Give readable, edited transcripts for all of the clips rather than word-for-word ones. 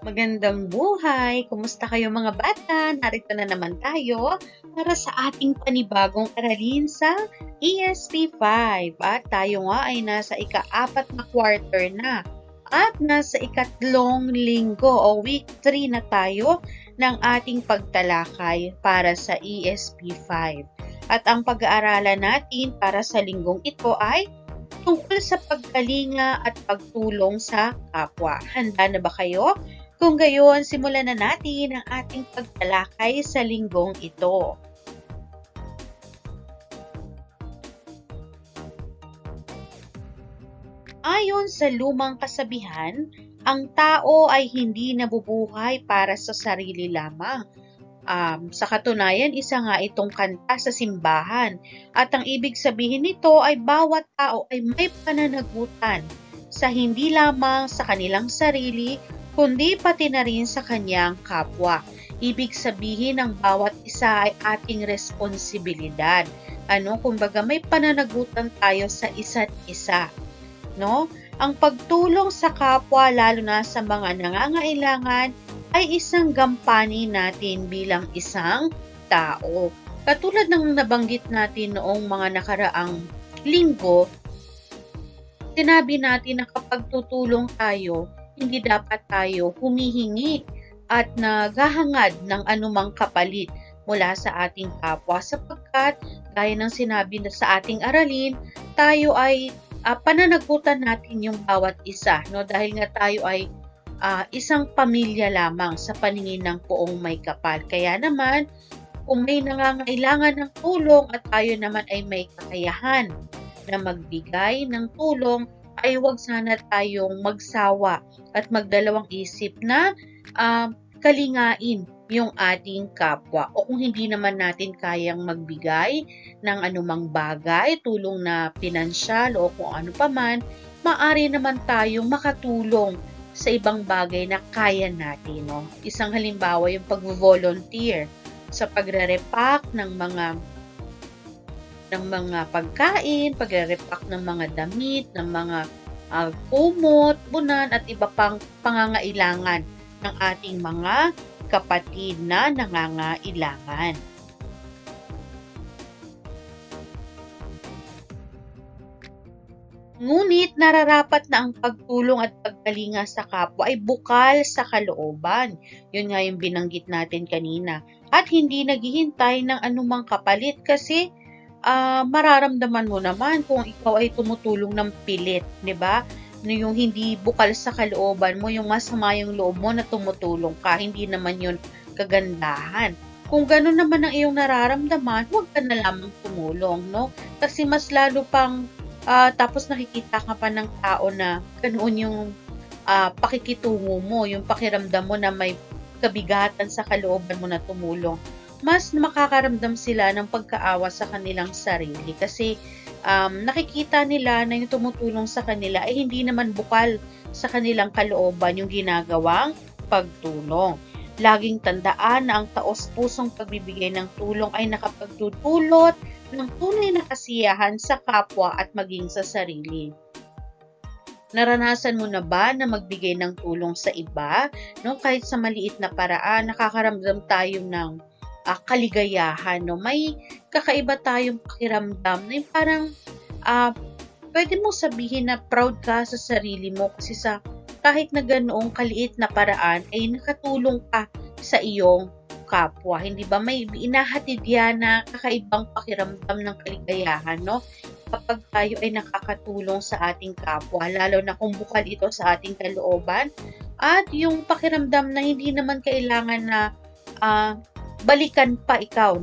Magandang buhay! Kumusta kayo mga bata? Narito na naman tayo para sa ating panibagong aralin sa ESP5. At tayo nga ay nasa ika-4 na quarter na. At nasa ikatlong linggo o week 3 na tayo ng ating pagtalakay para sa ESP5. At ang pag-aaralan natin para sa linggong ito ay tungkol sa pagkalinga at pagtulong sa kapwa. Handa na ba kayo? Kung gayon, simulan na natin ang ating pagtalakay sa linggong ito. Ayon sa lumang kasabihan, ang tao ay hindi nabubuhay para sa sarili lamang. Sa katunayan, isa nga itong kanta sa simbahan. At ang ibig sabihin nito ay bawat tao ay may pananagutan sa hindi lamang sa kanilang sarili, kundi pati na rin sa kanyang kapwa. Ibig sabihin ng bawat isa ay ating responsibilidad. Kumbaga may pananagutan tayo sa isa't isa. Ang pagtulong sa kapwa, lalo na sa mga nangangailangan, ay isang gampanin natin bilang isang tao. Katulad ng nabanggit natin noong mga nakaraang linggo, sinabi natin na kapag tutulong tayo, hindi dapat tayo humihingi at naghahangad ng anumang kapalit mula sa ating kapwa sapagkat gaya ng sinabi na sa ating aralin, tayo ay pananagutan natin yung bawat isa, dahil nga tayo ay isang pamilya lamang sa paningin ng poong may kapal. Kaya naman, kung may nangangailangan ng tulong at tayo naman ay may kakayahan na magbigay ng tulong, ay huwag sana tayong magsawa at magdalawang isip na kalingain yung ating kapwa. O kung hindi naman natin kayang magbigay ng anumang bagay, tulong na pinansyal o kung ano paman, maaari naman tayong makatulong sa ibang bagay na kaya natin. Isang halimbawa yung pag-volunteer sa pagre-repack ng mga pagkain, pagre-repack ng mga damit, ng mga kumot, bunan at iba pang pangangailangan ng ating mga kapatid na nangangailangan. Ngunit nararapat na ang pagtulong at pagkalinga sa kapwa ay bukal sa kalooban. Yun nga yung binanggit natin kanina. At hindi naghihintay ng anumang kapalit kasi mararamdaman mo naman kung ikaw ay tumutulong ng pilit, di ba? Yung hindi bukal sa kalooban mo, yung masama yung loob mo na tumutulong ka, hindi naman yun kagandahan. Kung gano'n naman ang iyong nararamdaman, huwag ka na lamang tumulong, Kasi mas lalo pang tapos nakikita ka pa ng tao na ganoon yung pakikitungo mo, yung pakiramdam mo na may kabigatan sa kalooban mo na tumulong. Mas makakaramdam sila ng pagkaawa sa kanilang sarili kasi nakikita nila na yung tumutulong sa kanila ay hindi naman bukal sa kanilang kalooban yung ginagawang pagtulong. Laging tandaan na ang taos-pusong pagbibigay ng tulong ay nakapagdudulot ng tunay na kasiyahan sa kapwa at maging sa sarili. Naranasan mo na ba na magbigay ng tulong sa iba? Kahit sa maliit na paraan, nakakaramdam tayo ng kaligayahan. May kakaiba tayong pakiramdam na yung parang pwede mong sabihin na proud ka sa sarili mo kasi sa kahit na ganoong kaliit na paraan ay nakatulong ka sa iyong kapwa. Hindi ba may inahatid yan na kakaibang pakiramdam ng kaligayahan, kapag tayo ay nakakatulong sa ating kapwa, lalo na kung bukal ito sa ating kalooban at yung pakiramdam na hindi naman kailangan na balikan pa ikaw,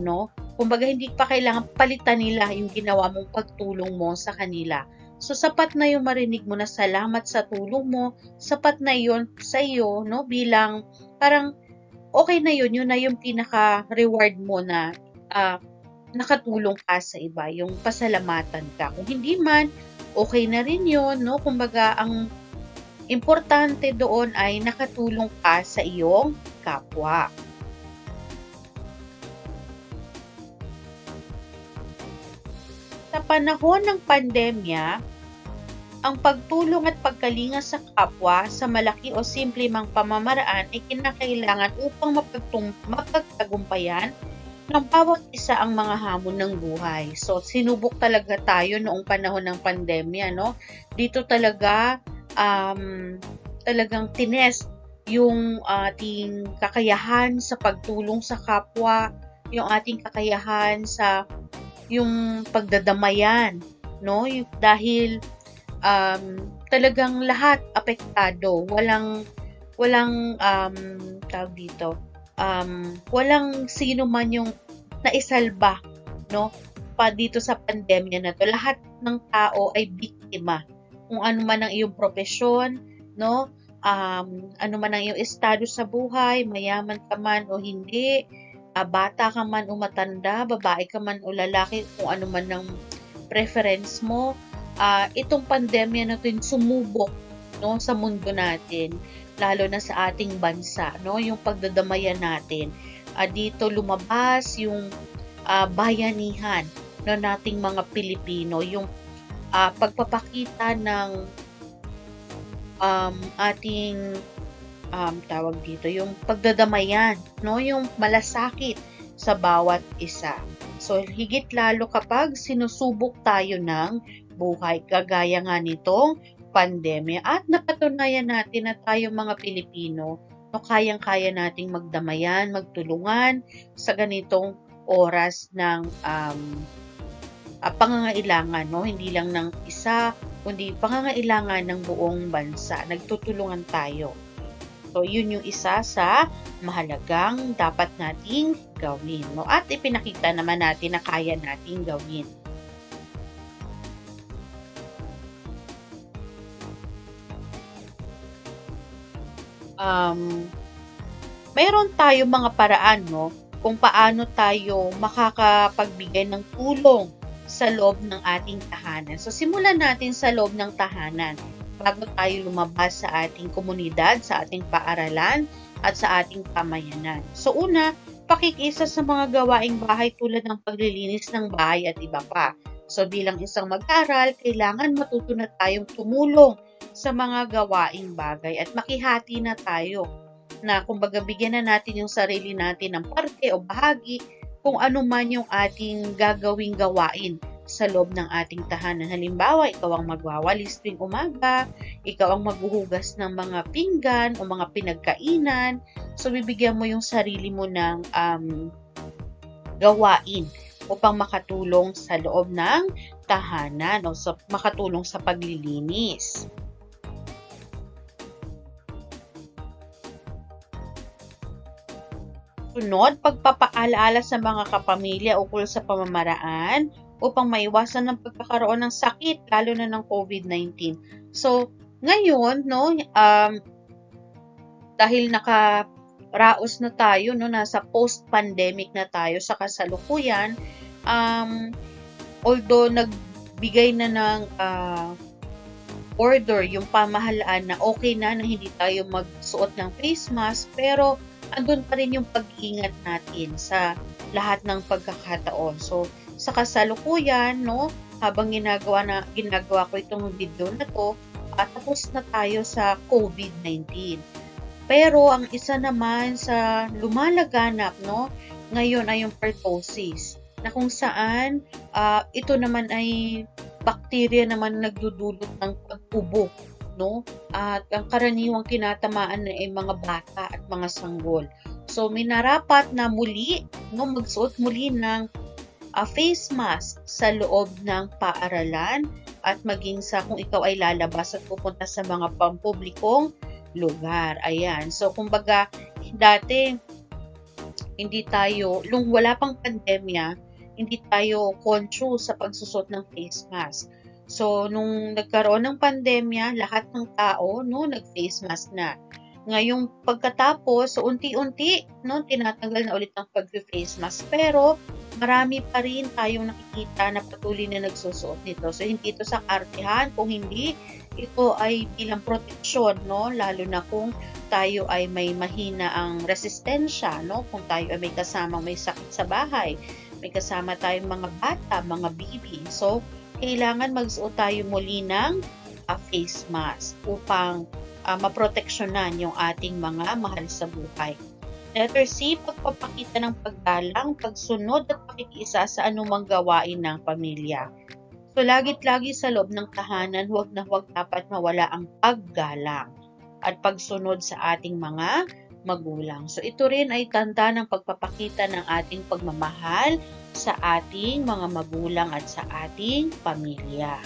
Kumbaga hindi pa kailangan palitan nila yung ginawa mong pagtulong mo sa kanila. So, sapat na yung marinig mo na salamat sa tulong mo, sapat na yun sa iyo, bilang parang okay na yun na yung pinaka-reward mo na nakatulong ka sa iba, yung pasalamatan ka. Kung hindi man, okay na rin yun, Kumbaga, ang importante doon ay nakatulong ka sa iyong kapwa. Sa panahon ng pandemya, Ang pagtulong at pagkalinga sa kapwa sa malaki o simple mang pamamaraan ay kinakailangan upang mapagtagumpayan ng bawat isa ang mga hamon ng buhay. So, sinubok talaga tayo noong panahon ng pandemya, no? Dito talaga, talagang tinest yung ating kakayahan sa pagtulong sa kapwa, yung ating kakayahan sa yung pagdadamayan, no? Dahil talagang lahat apektado, walang tawag dito, walang sino man yung naisalba, no, pa dito sa pandemya na to. Lahat ng tao ay biktima. Kung ano man ang iyong profesyon, no, ano man ang iyong estado sa buhay, mayaman ka man o hindi, bata ka man o matanda, babae ka man o lalaki, kung ano man ang preference mo, itong pandemya na ito sumubok, no, sa mundo natin, lalo na sa ating bansa, no, yung pagdadamayan natin. Dito lumabas yung bayanihan na nating mga Pilipino, yung pagpapakita ng ating tawag dito, yung pagdadamayan, no, yung malasakit sa bawat isa. So, higit lalo kapag sinusubok tayo ng buhay, kagaya nga nitong pandemya, at napatunayan natin na tayo mga Pilipino, no, kayang-kaya nating magdamayan, magtulungan sa ganitong oras ng pangangailangan, no? Hindi lang ng isa, kundi pangangailangan ng buong bansa. Nagtutulungan tayo. So, yun yung isa sa mahalagang dapat nating gawin, no? At ipinakita naman natin na kaya nating gawin. Mayroon tayo mga paraan, no, kung paano tayo makakapagbigay ng tulong sa loob ng ating tahanan. So, simulan natin sa loob ng tahanan bago tayo lumabas sa ating komunidad, sa ating paaralan, at sa ating pamayanan. So, una, pakikisa sa mga gawaing bahay tulad ng paglilinis ng bahay at iba pa. So, bilang isang mag-aaral, kailangan matuto na tayong tumulong sa mga gawaing bagay at makihati na tayo na kumbaga bigyan na natin yung sarili natin ng parte o bahagi kung ano man yung ating gagawing gawain sa loob ng ating tahanan. Halimbawa, ikaw ang magwawalis tuwing umaga, ikaw ang maghuhugas ng mga pinggan o mga pinagkainan. So, bibigyan mo yung sarili mo ng gawain upang makatulong sa loob ng tahanan o makatulong sa paglilinis. Sunod, pagpapaalaala sa mga kapamilya ukol sa pamamaraan upang maiwasan ng pagkakaroon ng sakit, lalo na ng COVID-19. So, ngayon, no, dahil nakaraos na tayo, no, nasa post-pandemic na tayo sa kasalukuyan, although nagbigay na ng order yung pamahalaan na okay na hindi tayo magsuot ng face mask, pero andun pa rin yung pag-iingat natin sa lahat ng pagkakataon. So, sa kasalukuyan, no, habang ginagawa ko itong video na to, tapos na tayo sa COVID-19. Pero ang isa naman sa lumalaganap, no, ngayon ay yung pertussis, na kung saan ito naman ay bakterya naman nagdudulot ng pag-ubo, no? At ang karaniwang kinatamaan ay mga bata at mga sanggol. So, minarapat na muli, no, magsuot muli ng face mask sa loob ng paaralan at maging sa kung ikaw ay lalabas at pupunta sa mga pampublikong lugar. Ayan. So, kumbaga, dati, wala pang pandemya, hindi tayo conscious sa pagsusot ng face mask. So, nung nagkaroon ng pandemya, lahat ng tao, no, nag-face mask na. Ngayong pagkatapos, so unti-unti, no, tinatanggal na ulit ang pag-face mask. Pero, marami pa rin tayong nakikita na patuloy na nagsusuot nito. So, hindi ito sa artehan. Kung hindi, ito ay bilang proteksyon, no, lalo na kung tayo ay may mahina ang resistensya, no, kung tayo ay may kasamang may sakit sa bahay, may kasama tayong mga bata, mga baby. So, kailangan magsuot tayo muli ng face mask upang maproteksyonan yung ating mga mahal sa buhay. Letter C, pagpapakita ng paggalang, pagsunod at pakikiisa sa anumang gawain ng pamilya. So, lagi sa loob ng tahanan, huwag na huwag dapat mawala ang paggalang at pagsunod sa ating mga magulang. So, ito rin ay tanda ng pagpapakita ng ating pagmamahal sa ating mga magulang at sa ating pamilya.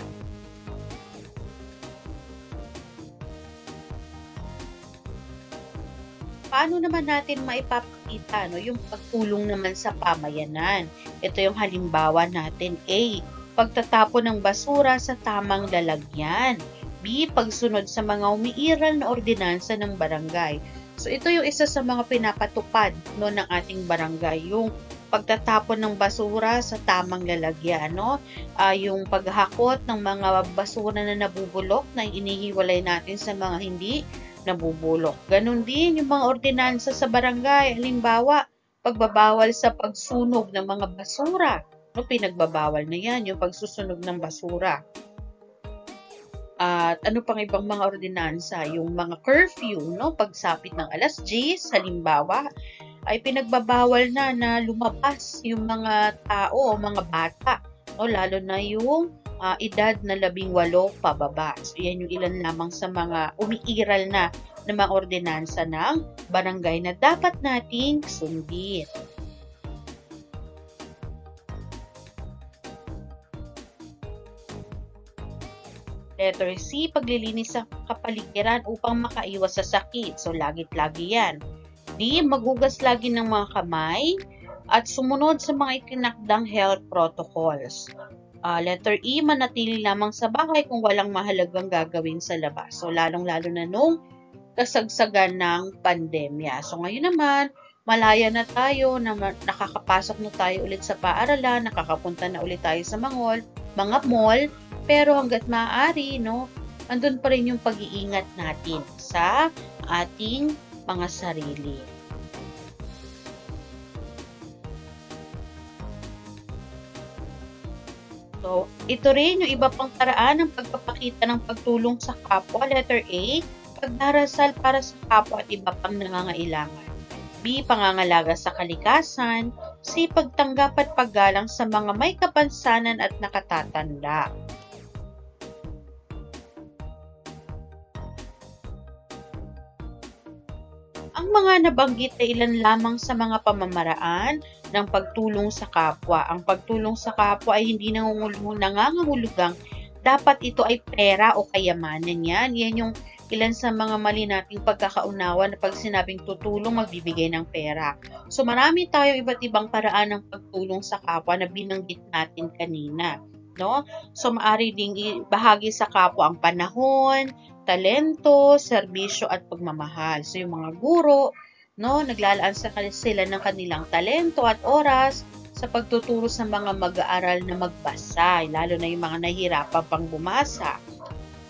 Paano naman natin maipapakita yung pagtulong naman sa pamayanan? Ito yung halimbawa natin. A, pagtatapon ng basura sa tamang lalagyan. B, pagsunod sa mga umiiral na ordinansa ng barangay. So ito yung isa sa mga pinapatupad ng ating barangay, yung pagtatapon ng basura sa tamang lalagyan, yung paghakot ng mga basura na nabubulok na inihiwalay natin sa mga hindi nabubulok. Ganon din yung mga ordinansa sa barangay. Halimbawa, pagbabawal sa pagsunog ng mga basura. Pinagbabawal na yan, yung pagsusunog ng basura. At ano pang ibang mga ordinansa? Yung mga curfew, pagsapit ng alas 10, halimbawa, ay pinagbabawal na lumabas yung mga tao o mga bata. Lalo na yung edad na 18 pababa. So, yan yung ilan lamang sa mga umiiral na mga ordinansa ng barangay na dapat nating sundin. Letter C, paglilinis sa kapaligiran upang makaiwas sa sakit. So, lagi yan. D, maghugas lagi ng mga kamay at sumunod sa mga itinakdang health protocols. Letter E, manatili lamang sa bahay kung walang mahalagang gagawin sa labas. So, lalong-lalo na nung kasagsagan ng pandemya. So, ngayon naman, malaya na tayo, nakakapasok na tayo ulit sa paaralan, nakakapunta na ulit tayo sa mga mall, pero hanggat maaari, andun pa rin yung pag-iingat natin sa ating mga sarili. So, ito rin yung iba pang paraan ng pagpapakita ng pagtulong sa kapwa. Letter A, pagdarasal para sa kapwa at iba pang nangangailangan. B, pangangalaga sa kalikasan. C, pagtanggap at paggalang sa mga may kapansanan at nakatatanda. Ang mga nabanggit ay ilan lamang sa mga pamamaraan ng pagtulong sa kapwa. Ang pagtulong sa kapwa ay hindi nangangahulugang dapat ito ay pera o kayamanan yan. Yan yung ilan sa mga mali nating pagkakaunawa na pag sinabing tutulong, magbibigay ng pera. So marami tayong iba't ibang paraan ng pagtulong sa kapwa na binanggit natin kanina. So maari ding bahagi sa kapwa ang panahon, talento, serbisyo at pagmamahal. So yung mga guro, naglalaan sila ng kanilang talento at oras sa pagtuturo sa mga mag-aaral na magbasa, lalo na yung mga nahihirapan pang bumasa.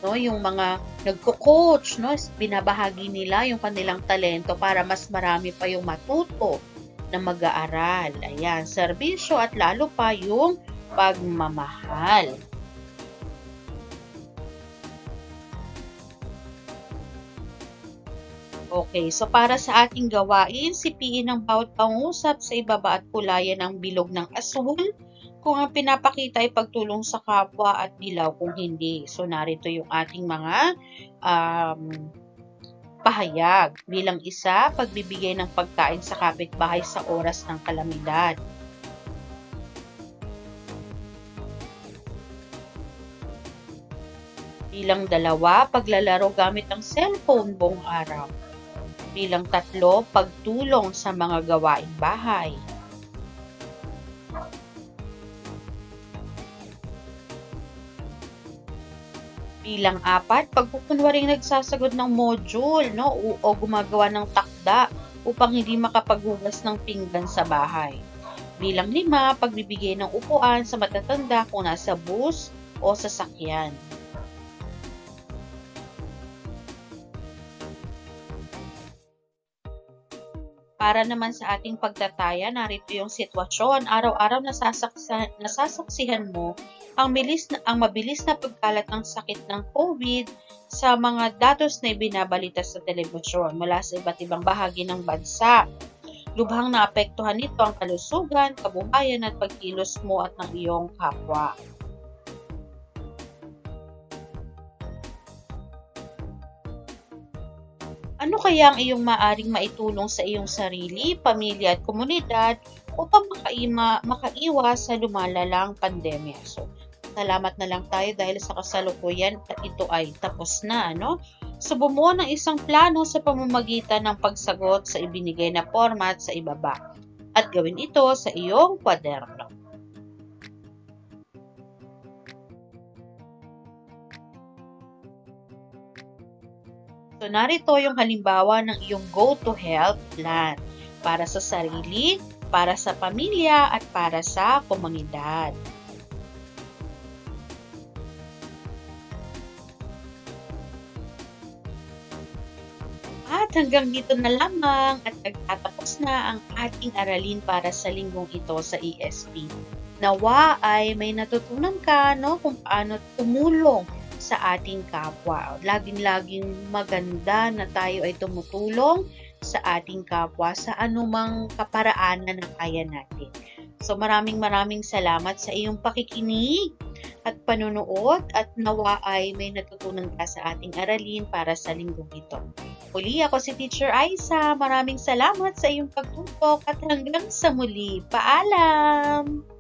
Yung mga nagko-coach, binabahagi nila yung kanilang talento para mas marami pa yung matuto na mag-aaral. Ayan, serbisyo at lalo pa yung pagmamahal. Okay, so para sa ating gawain, sipiin ang bawat pangusap sa ibaba at kulayan ang bilog ng asul kung ang pinapakita ay pagtulong sa kapwa at dilaw kung hindi. So narito yung ating mga pahayag. Bilang isa, pagbibigay ng pagkain sa kapitbahay sa oras ng kalamidad. Bilang 2, paglalaro gamit ang cellphone buong araw. Bilang 3, pagtulong sa mga gawaing bahay. Bilang 4, pagkukunwaring nagsasagot ng module o gumagawa ng takda upang hindi makapaghugas ng pinggan sa bahay. Bilang 5, pagbibigay ng upuan sa matatanda kung nasa bus o sasakyan. Para naman sa ating pagtataya, narito yung sitwasyon. Araw-araw nasasaksihan mo ang mabilis na pagkalat ng sakit ng COVID sa mga datos na ibinabalita sa telebisyon mula sa iba't ibang bahagi ng bansa. Lubhang naapektuhan nito ang kalusugan, kabuhayan at pagkilos mo at ng iyong kapwa. Ano kaya ang iyong maaring maitulong sa iyong sarili, pamilya at komunidad upang makaiwas sa lumalalang pandemya? So, salamat na lang tayo dahil sa kasalukuyan at ito ay tapos na, ano? So, bumuo ng isang plano sa pamamagitan ng pagsagot sa ibinigay na format sa ibaba at gawin ito sa iyong kwaderno. So, narito yung halimbawa ng iyong go-to-health plan para sa sarili, para sa pamilya, at para sa komunidad. At hanggang dito na lamang at nagtatapos na ang ating aralin para sa linggong ito sa ESP. Nawa ay may natutunan ka, no, kung paano tumulong sa ating kapwa. Laging-laging maganda na tayo ay tumutulong sa ating kapwa sa anumang kaparaanan na kaya natin. So maraming salamat sa iyong pakikinig at panunood at nawa ay may natutunan ka sa ating aralin para sa linggong ito. Muli ako si Teacher Aisa. Maraming salamat sa iyong pagtutok at hanggang sa muli. Paalam!